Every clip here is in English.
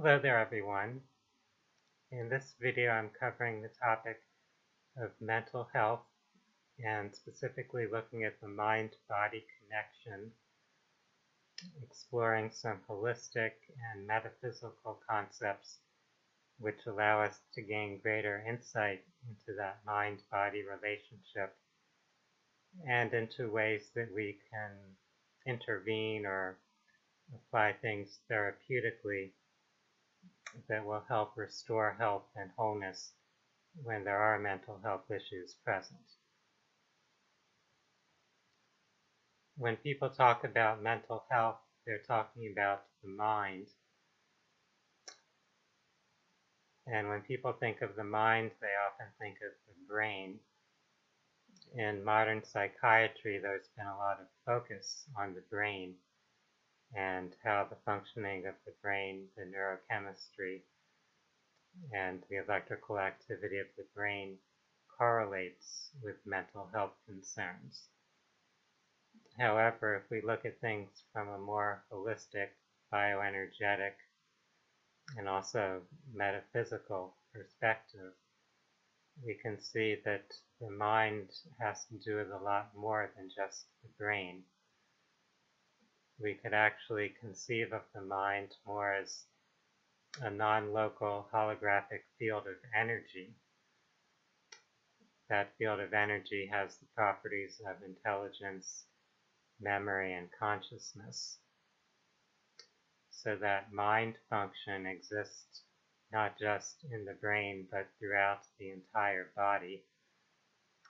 Hello there everyone. In this video I'm covering the topic of mental health and specifically looking at the mind-body connection, exploring some holistic and metaphysical concepts which allow us to gain greater insight into that mind-body relationship and into ways that we can intervene or apply things therapeutically that will help restore health and wholeness when there are mental health issues present. When people talk about mental health, they're talking about the mind. And when people think of the mind, they often think of the brain. In modern psychiatry, there's been a lot of focus on the brain and how the functioning of the brain, the neurochemistry, and the electrical activity of the brain correlates with mental health concerns. However, if we look at things from a more holistic, bioenergetic, and also metaphysical perspective, we can see that the mind has to do with a lot more than just the brain. We could actually conceive of the mind more as a non-local holographic field of energy. That field of energy has the properties of intelligence, memory, and consciousness. So that mind function exists not just in the brain, but throughout the entire body.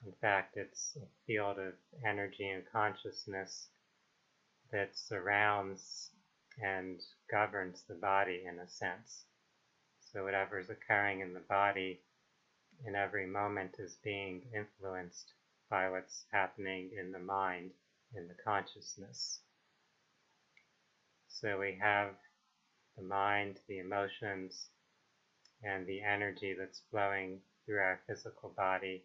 In fact, it's a field of energy and consciousness that surrounds and governs the body in a sense. So whatever is occurring in the body in every moment is being influenced by what's happening in the mind, in the consciousness. So we have the mind, the emotions, and the energy that's flowing through our physical body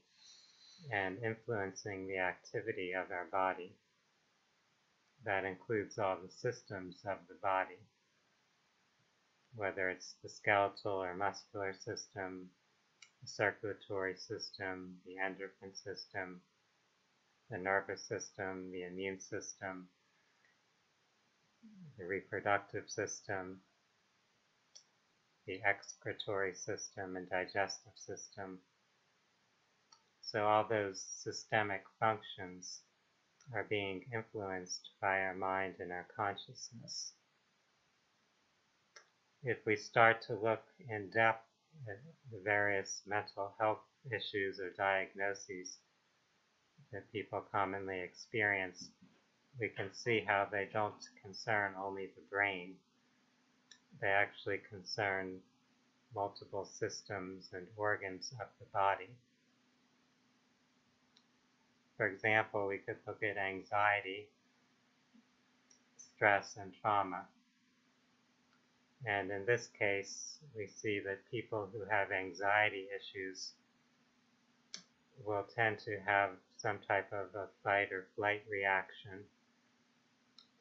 and influencing the activity of our body. That includes all the systems of the body, whether it's the skeletal or muscular system, the circulatory system, the endocrine system, the nervous system, the immune system, the reproductive system, the excretory system and digestive system. So all those systemic functions are being influenced by our mind and our consciousness. If we start to look in depth at the various mental health issues or diagnoses that people commonly experience, we can see how they don't concern only the brain. They actually concern multiple systems and organs of the body. For example, we could look at anxiety, stress, and trauma. And in this case, we see that people who have anxiety issues will tend to have some type of a fight or flight reaction.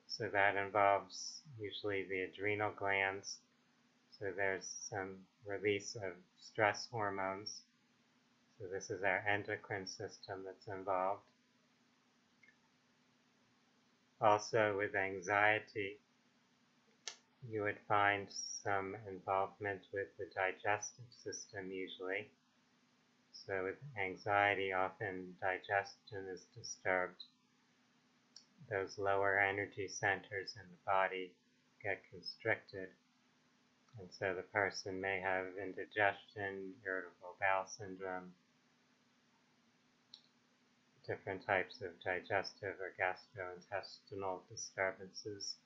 So that involves usually the adrenal glands. So there's some release of stress hormones. So this is our endocrine system that's involved. Also with anxiety, you would find some involvement with the digestive system usually. So with anxiety, often digestion is disturbed. Those lower energy centers in the body get constricted. And so the person may have indigestion, irritable bowel syndrome, different types of digestive or gastrointestinal disturbances.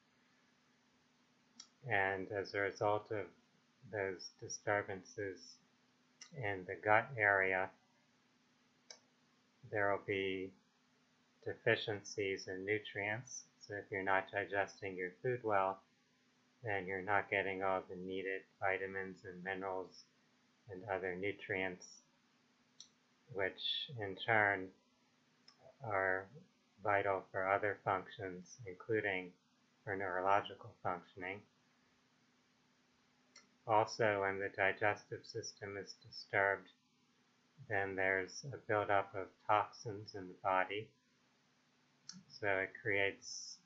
And as a result of those disturbances in the gut area, there will be deficiencies in nutrients. So if you're not digesting your food well, then you're not getting all the needed vitamins and minerals and other nutrients, which in turn are vital for other functions, including for neurological functioning. Also, when the digestive system is disturbed, then there's a buildup of toxins in the body. So it creates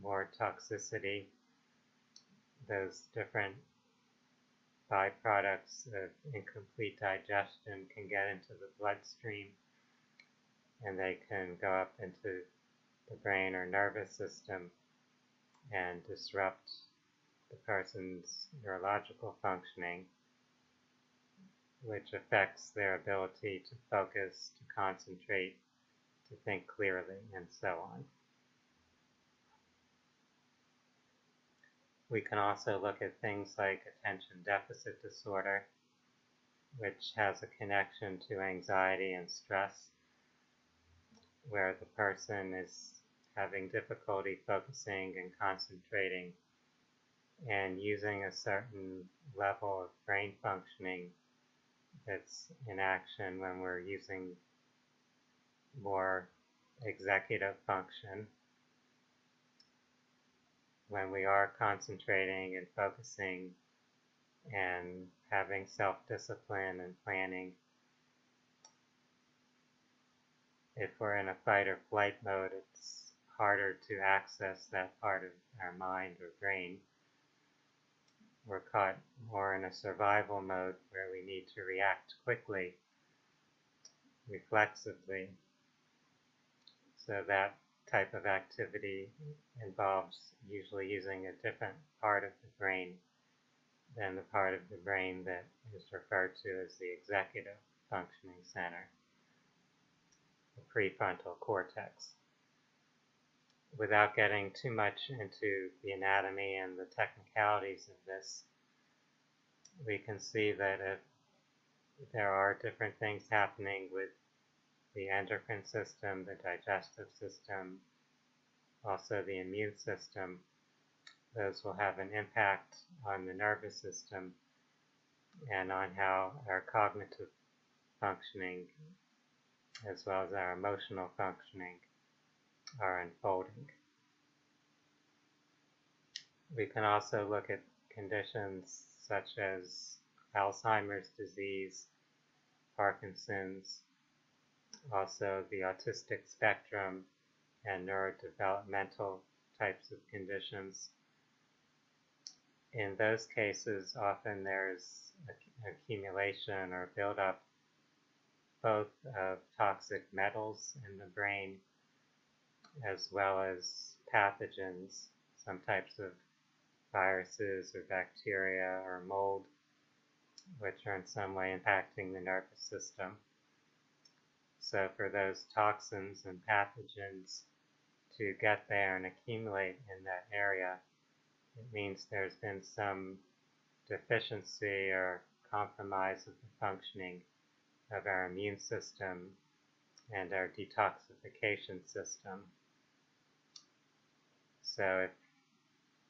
more toxicity. Those different byproducts of incomplete digestion can get into the bloodstream, and they can go up into the brain or nervous system and disrupt the person's neurological functioning, which affects their ability to focus, to concentrate, to think clearly, and so on. We can also look at things like attention deficit disorder, which has a connection to anxiety and stress, where the person is having difficulty focusing and concentrating and using a certain level of brain functioning that's in action when we're using more executive function. When we are concentrating and focusing and having self-discipline and planning, if we're in a fight or flight mode, it's harder to access that part of our mind or brain. We're caught more in a survival mode where we need to react quickly, reflexively. So that type of activity involves usually using a different part of the brain than the part of the brain that is referred to as the executive functioning center, the prefrontal cortex. Without getting too much into the anatomy and the technicalities of this, we can see that if there are different things happening with the endocrine system, the digestive system, also the immune system, those will have an impact on the nervous system and on how our cognitive functioning as well as our emotional functioning are unfolding. We can also look at conditions such as Alzheimer's disease, Parkinson's, also the autistic spectrum and neurodevelopmental types of conditions. In those cases, often there's accumulation or buildup both of toxic metals in the brain as well as pathogens, some types of viruses or bacteria or mold, which are in some way impacting the nervous system. So for those toxins and pathogens to get there and accumulate in that area, it means there's been some deficiency or compromise of the functioning of our immune system and our detoxification system. So if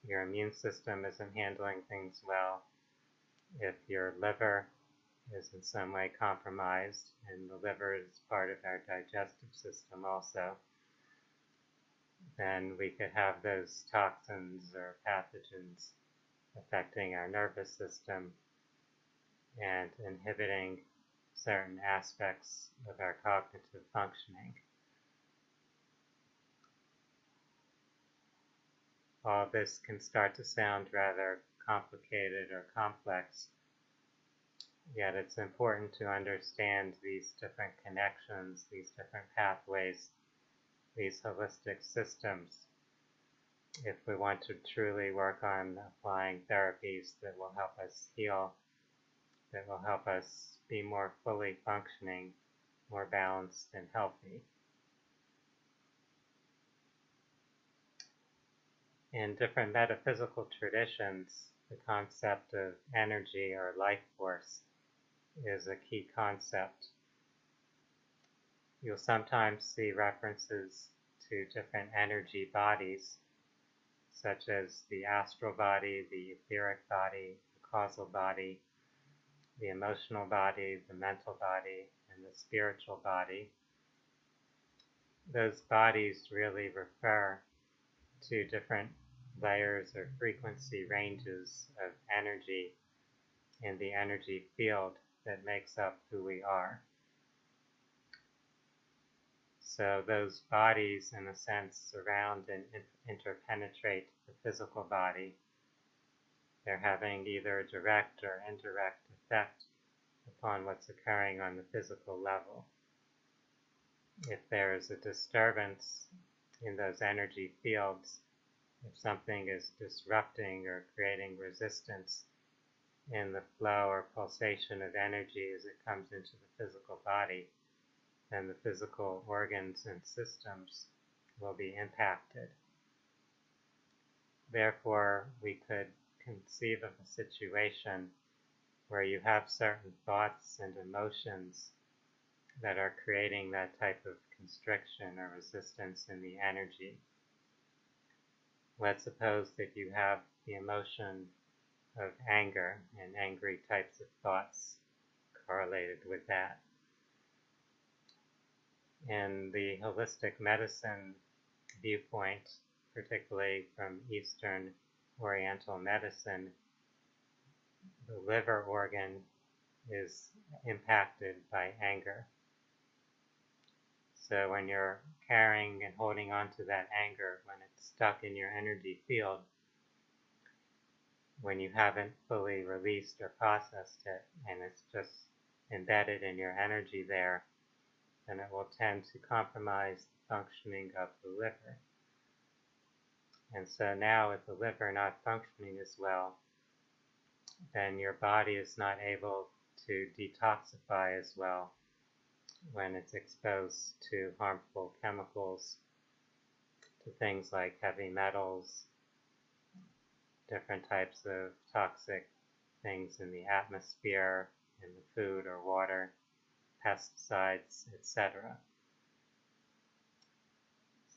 your immune system isn't handling things well, if your liver is in some way compromised, and the liver is part of our digestive system also, then we could have those toxins or pathogens affecting our nervous system and inhibiting certain aspects of our cognitive functioning. All this can start to sound rather complicated or complex, yet it's important to understand these different connections, these different pathways, these holistic systems, if we want to truly work on applying therapies that will help us heal, that will help us be more fully functioning, more balanced and healthy. In different metaphysical traditions, the concept of energy or life force is a key concept. You'll sometimes see references to different energy bodies, such as the astral body, the etheric body, the causal body, the emotional body, the mental body, and the spiritual body. Those bodies really refer to different layers or frequency ranges of energy in the energy field that makes up who we are. So those bodies, in a sense, surround and interpenetrate the physical body. They're having either a direct or indirect effect upon what's occurring on the physical level. If there is a disturbance in those energy fields, if something is disrupting or creating resistance in the flow or pulsation of energy as it comes into the physical body, then the physical organs and systems will be impacted. Therefore, we could conceive of a situation where you have certain thoughts and emotions that are creating that type of constriction or resistance in the energy. Let's suppose that you have the emotion of anger and angry types of thoughts correlated with that. In the holistic medicine viewpoint, particularly from Eastern Oriental medicine, the liver organ is impacted by anger. So when you're carrying and holding on to that anger, when it's stuck in your energy field, when you haven't fully released or processed it, and it's just embedded in your energy there, then it will tend to compromise the functioning of the liver. And so now with the liver not functioning as well, then your body is not able to detoxify as well when it's exposed to harmful chemicals, to things like heavy metals, different types of toxic things in the atmosphere, in the food or water, pesticides, etc.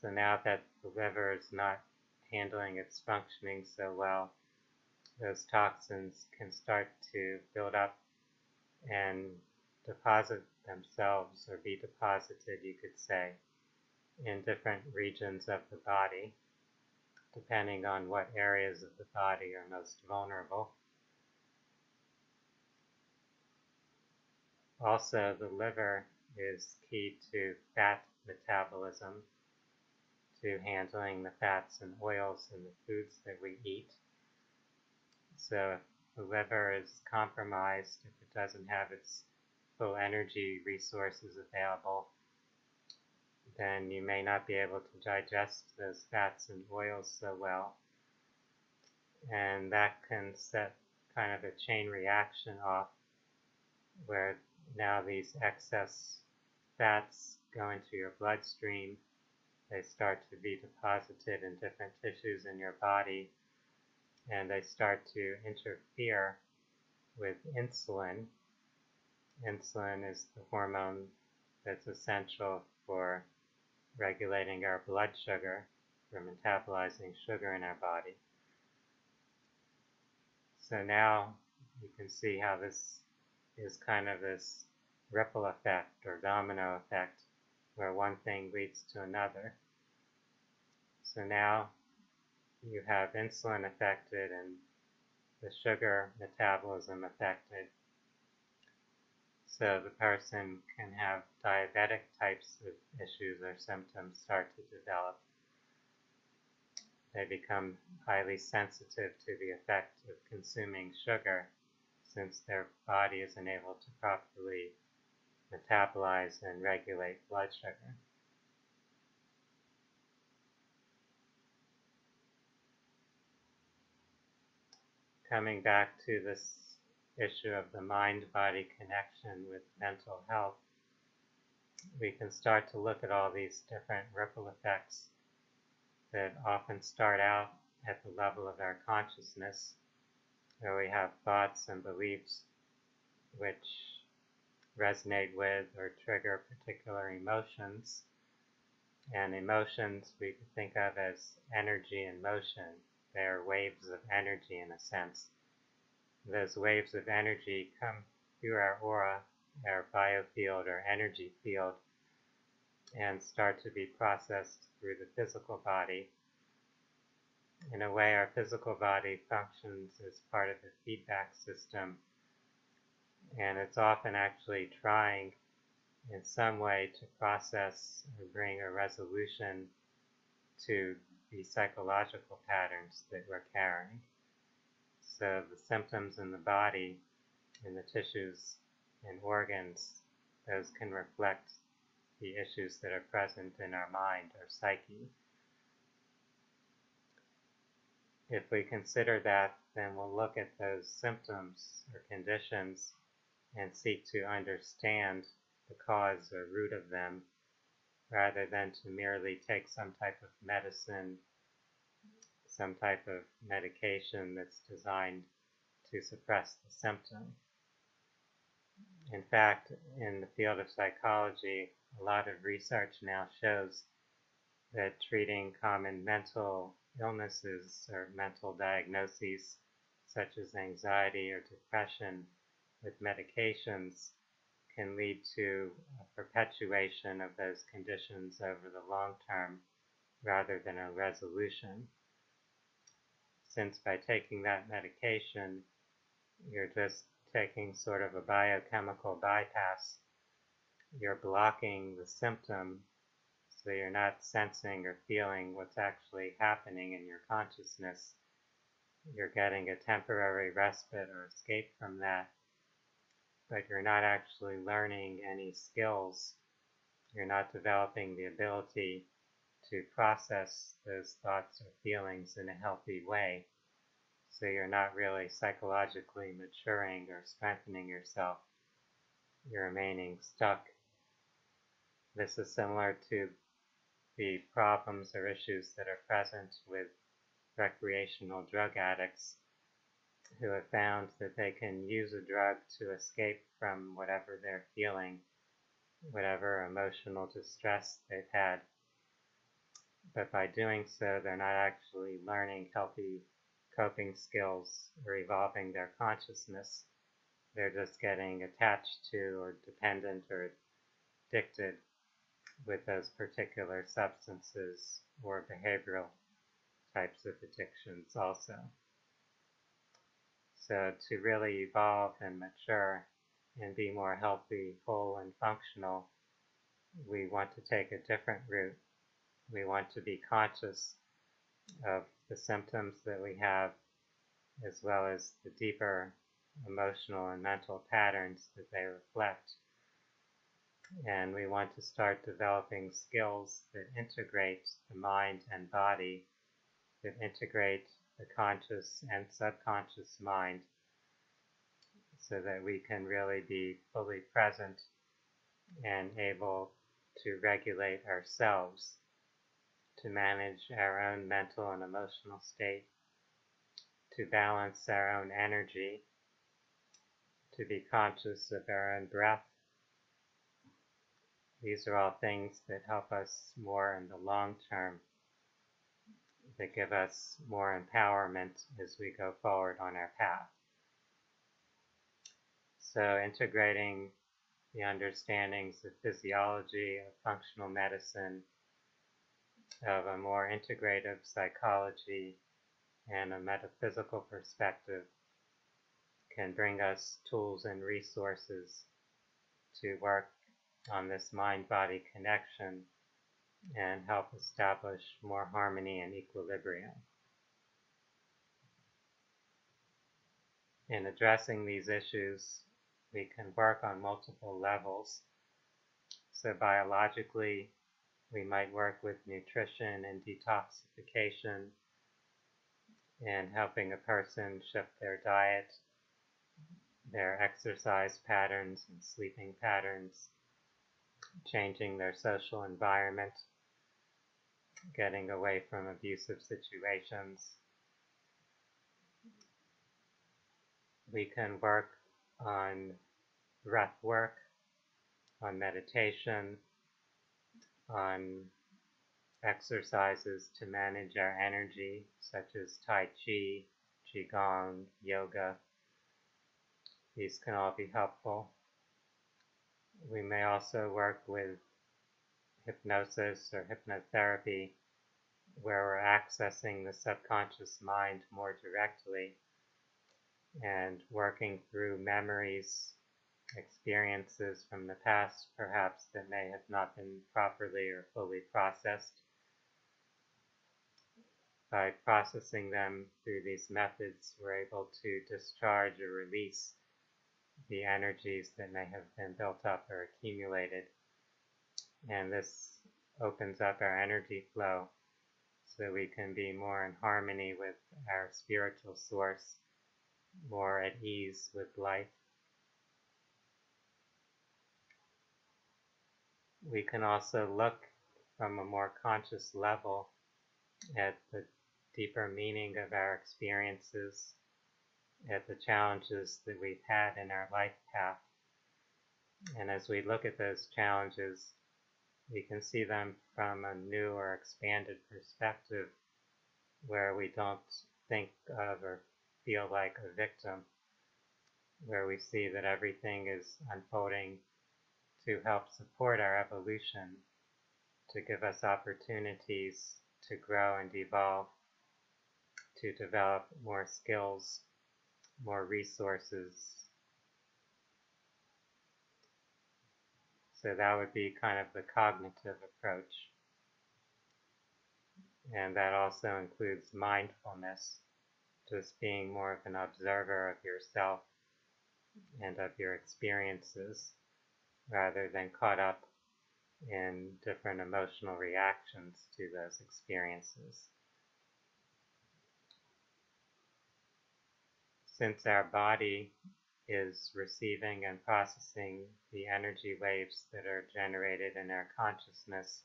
So now that the liver is not handling its functioning so well, those toxins can start to build up and deposit themselves, or be deposited, you could say, in different regions of the body, depending on what areas of the body are most vulnerable. Also, the liver is key to fat metabolism, to handling the fats and oils in the foods that we eat. So if the liver is compromised, if it doesn't have its full energy resources available, then you may not be able to digest those fats and oils so well. And that can set kind of a chain reaction off, where now these excess fats go into your bloodstream. They start to be deposited in different tissues in your body, and they start to interfere with insulin. Insulin is the hormone that's essential for regulating our blood sugar, for metabolizing sugar in our body. So now you can see how this is kind of this ripple effect or domino effect, where one thing leads to another. So now you have insulin affected and the sugar metabolism affected. So the person can have diabetic types of issues or symptoms start to develop. They become highly sensitive to the effect of consuming sugar, since their body isn't able to properly metabolize and regulate blood sugar. Coming back to this issue of the mind-body connection with mental health, we can start to look at all these different ripple effects that often start out at the level of our consciousness, where we have thoughts and beliefs which resonate with or trigger particular emotions. And emotions we could think of as energy in motion. They're waves of energy in a sense. Those waves of energy come through our aura, our biofield or energy field, and start to be processed through the physical body. In a way, our physical body functions as part of a feedback system And it's often actually trying in some way to process or bring a resolution to the psychological patterns that we're carrying. So the symptoms in the body, in the tissues and organs, those can reflect the issues that are present in our mind, our psyche. If we consider that, then we'll look at those symptoms or conditions and seek to understand the cause or root of them, rather than to merely take some type of medicine, some type of medication that's designed to suppress the symptom. In fact, in the field of psychology, a lot of research now shows that treating common mental illnesses or mental diagnoses such as anxiety or depression with medications can lead to a perpetuation of those conditions over the long term rather than a resolution. Since by taking that medication, you're just taking sort of a biochemical bypass, you're blocking the symptom, so you're not sensing or feeling what's actually happening in your consciousness. You're getting a temporary respite or escape from that, but you're not actually learning any skills. You're not developing the ability to process those thoughts or feelings in a healthy way. So you're not really psychologically maturing or strengthening yourself. You're remaining stuck. This is similar to the problems or issues that are present with recreational drug addicts who have found that they can use a drug to escape from whatever they're feeling, whatever emotional distress they've had. But by doing so, they're not actually learning healthy coping skills or evolving their consciousness. They're just getting attached to or dependent or addicted with those particular substances or behavioral types of addictions also. So to really evolve and mature and be more healthy, whole, and functional, we want to take a different route. We want to be conscious of the symptoms that we have, as well as the deeper emotional and mental patterns that they reflect. And we want to start developing skills that integrate the mind and body, that integrate the conscious and subconscious mind, so that we can really be fully present and able to regulate ourselves, to manage our own mental and emotional state, to balance our own energy, to be conscious of our own breath. These are all things that help us more in the long term, that give us more empowerment as we go forward on our path. So integrating the understandings of physiology, of functional medicine, of a more integrative psychology, and a metaphysical perspective can bring us tools and resources to work on this mind-body connection and help establish more harmony and equilibrium. In addressing these issues, we can work on multiple levels. So biologically, we might work with nutrition and detoxification and helping a person shift their diet, their exercise patterns and sleeping patterns, changing their social environment, getting away from abusive situations. We can work on breath work, on meditation, on exercises to manage our energy, such as Tai Chi, Qigong, yoga. These can all be helpful. We may also work with hypnosis or hypnotherapy, where we're accessing the subconscious mind more directly and working through memories experiences from the past, perhaps, that may have not been properly or fully processed. By processing them through these methods, we're able to discharge or release the energies that may have been built up or accumulated. And this opens up our energy flow so we can be more in harmony with our spiritual source, more at ease with life. We can also look from a more conscious level at the deeper meaning of our experiences, at the challenges that we've had in our life path. And as we look at those challenges, we can see them from a new or expanded perspective where we don't think of or feel like a victim, where we see that everything is unfolding to help support our evolution, to give us opportunities to grow and evolve, to develop more skills, more resources. So that would be kind of the cognitive approach. And that also includes mindfulness, just being more of an observer of yourself and of your experiences, rather than caught up in different emotional reactions to those experiences. Since our body is receiving and processing the energy waves that are generated in our consciousness,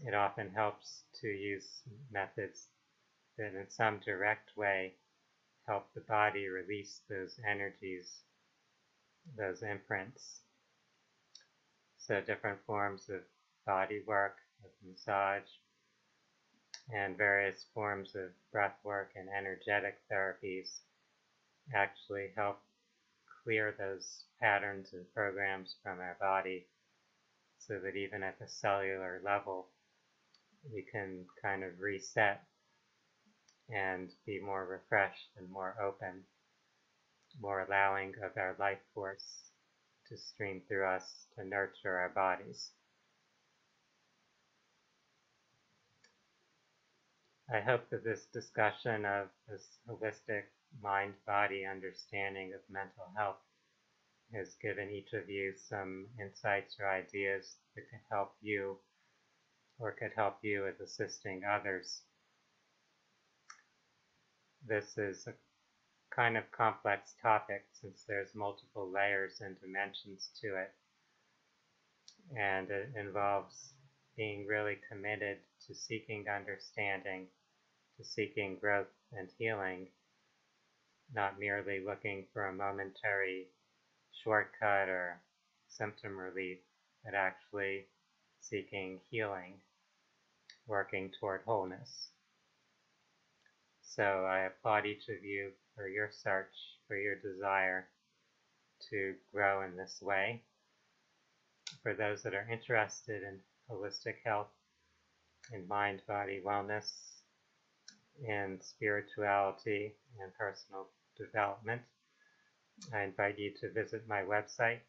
it often helps to use methods that in some direct way help the body release those energies, those imprints. So different forms of body work, of massage, and various forms of breath work and energetic therapies actually help clear those patterns and programs from our body, so that even at the cellular level we can kind of reset and be more refreshed and more open, more allowing of our life force to stream through us to nurture our bodies. I hope that this discussion of this holistic mind-body understanding of mental health has given each of you some insights or ideas that could help you or could help you with assisting others. This is a kind of complex topic since there's multiple layers and dimensions to it, and it involves being really committed to seeking understanding, to seeking growth and healing, not merely looking for a momentary shortcut or symptom relief, but actually seeking healing, working toward wholeness. So I applaud each of you for your search, for your desire to grow in this way. For those that are interested in holistic health, in mind-body wellness, in spirituality and personal development, I invite you to visit my website,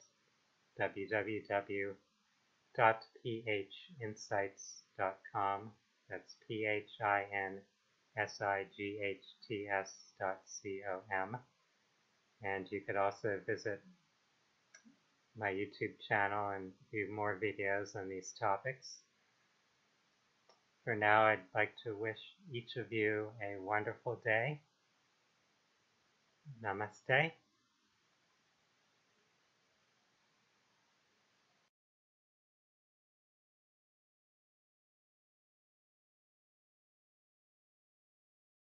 www.phinsights.com. That's PHINSIGHTS.com. And you could also visit my YouTube channel and view more videos on these topics. For now, I'd like to wish each of you a wonderful day. Namaste.